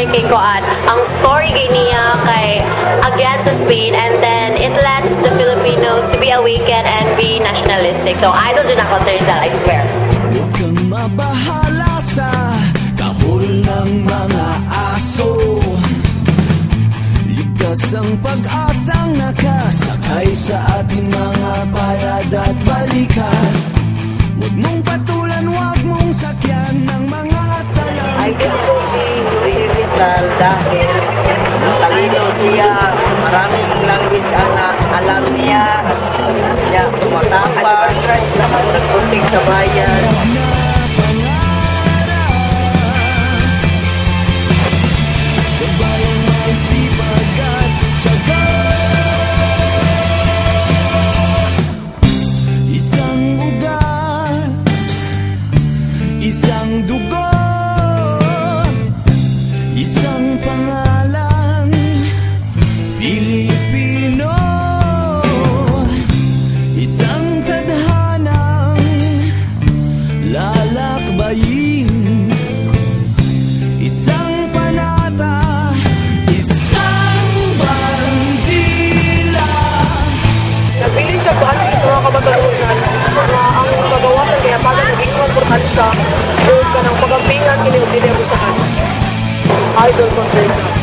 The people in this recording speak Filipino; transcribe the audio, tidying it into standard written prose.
Especially kay Koan. Ang story niya kay against Spain and then it led the Filipinos to be awakened and be nationalistic. So idol din ako sa Rizal, I swear. Huwag kang mabahala sa kahol ng mga aso. Ligtas ang pag-asang nakasakay sa ating mga palad at balikat. Huwag mong patulan, huwag mong sakyan ng mga talang. Idol ko si Rizal dahil matalino siya, maraming language ang alam niya, siya tumatapang, nagpunting sa bayan. Sa bayang may sipag at tiyaga. Isang ugat, isang dugo, isang pangalan, Pilipino. Isang tadhanang lalakbayin. Isang panata, isang bandila. Nagpiling sa paano ito mga kabatalunan na ang magawasan kaya pala naging importansya o ka ng pagampingan kiniutilero sa kanya. Idol concert.